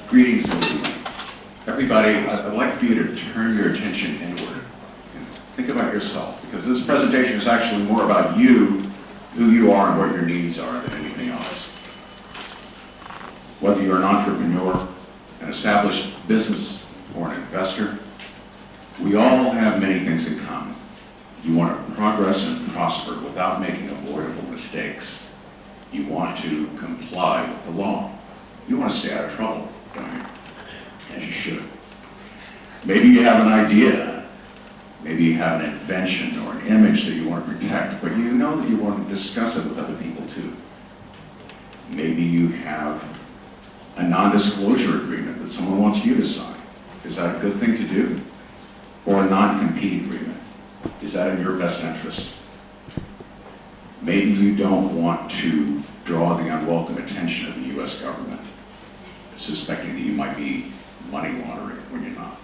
Greetings and good evening. Everybody, I'd like for you to turn your attention inward. Think about yourself, because this presentation is actually more about you, who you are, and what your needs are than anything else. Whether you're an entrepreneur, an established business, or an investor, we all have many things in common. You want to progress and prosper without making avoidable mistakes. You want to comply with the law. You want to stay out of trouble, don't you? As you should. Maybe you have an idea. Maybe you have an invention or an image that you want to protect, but you know that you want to discuss it with other people too. Maybe you have a non-disclosure agreement that someone wants you to sign. Is that a good thing to do? Or a non-compete agreement? Is that in your best interest? Maybe you don't want to draw the unwelcome attention of the U.S. government, suspecting that you might be money laundering when you're not.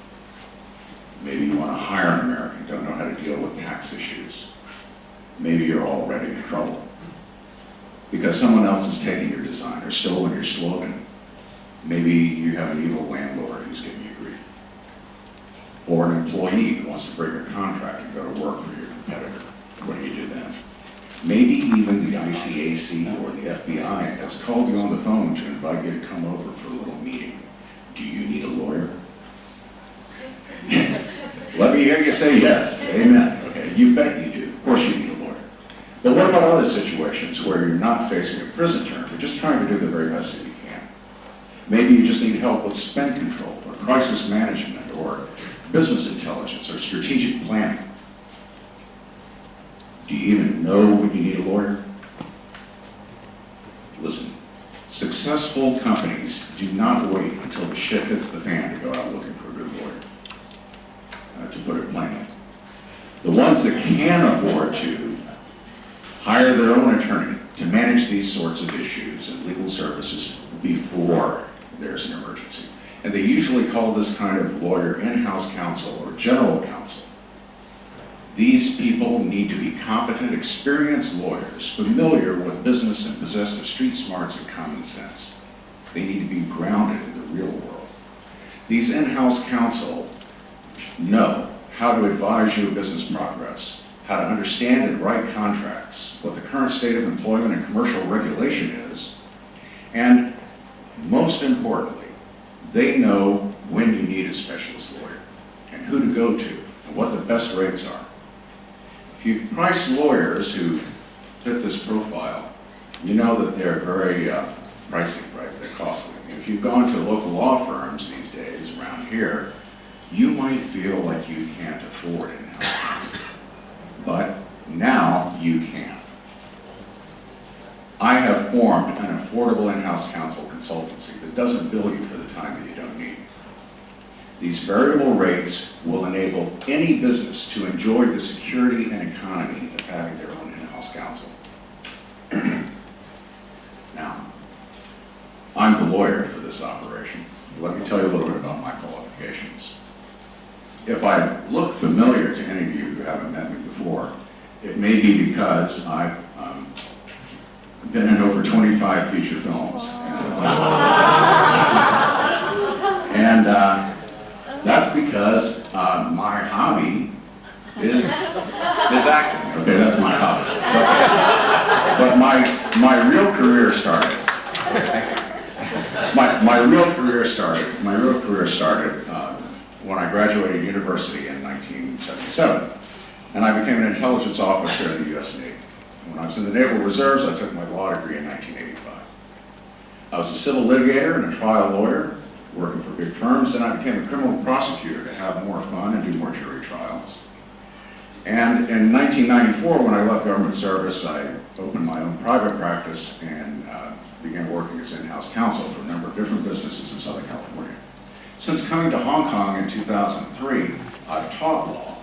Maybe you want to hire an American, don't know how to deal with tax issues. Maybe you're already in trouble because someone else is taking your design or stolen your slogan. Maybe you have an evil landlord who's giving you grief. Or an employee who wants to break your contract and go to work for your competitor. What do you do then? Maybe even the ICAC or the FBI has called you on the phone to invite you to come over for a little meeting. Do you need a lawyer? Let me hear you say yes. Amen. Okay, you bet you do. Of course you need a lawyer. But what about other situations where you're not facing a prison term, you're just trying to do the very best that you can? Maybe you just need help with spend control or crisis management or business intelligence or strategic planning. Do you even know when you need a lawyer? Listen, successful companies do not wait until the shit hits the fan to go out looking for a good lawyer, to put it plainly. The ones that can afford to hire their own attorney to manage these sorts of issues and legal services before there's an emergency. And they usually call this kind of lawyer in-house counsel or general counsel. These people need to be competent, experienced lawyers, familiar with business and possessed of street smarts and common sense. They need to be grounded in the real world. These in-house counsel know how to advise you of business progress, how to understand and write contracts, what the current state of employment and commercial regulation is, and most importantly, they know when you need a specialist lawyer and who to go to and what the best rates are. If you've priced lawyers who fit this profile, you know that they're very pricey, right? They're costly. If you've gone to local law firms these days around here, you might feel like you can't afford in-house counsel. But now you can. I have formed an affordable in-house counsel consultancy that doesn't bill you for the time that you don't need. These variable rates will enable any business to enjoy the security and economy of having their own in-house counsel. Now, I'm the lawyer for this operation. Let me tell you a little bit about my qualifications. If I look familiar to any of you who haven't met me before, it may be because I've been in over 25 feature films. And that's because my hobby is acting. Okay, that's my hobby. But my real career started. My real career started when I graduated university in 1977, and I became an intelligence officer in the U.S. Navy. When I was in the Naval Reserves, I took my law degree in 1985. I was a civil litigator and a trial lawyer, working for big firms, and I became a criminal prosecutor to have more fun and do more jury trials. And in 1994, when I left government service, I opened my own private practice and began working as in-house counsel for a number of different businesses in Southern California. Since coming to Hong Kong in 2003, I've taught law.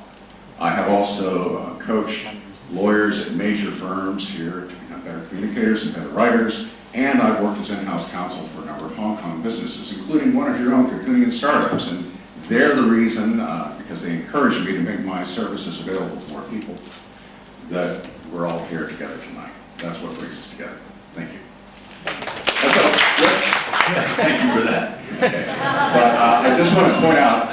I have also coached lawyers at major firms here to become better communicators and better writers, and I've worked as in-house counsel for a number of Hong Kong businesses, including one of your own CoCoonian startups. And they're the reason, because they encouraged me to make my services available to more people, that we're all here together tonight. That's what brings us together. Thank you. That's all. Thank you for that. Okay. But I just want to point out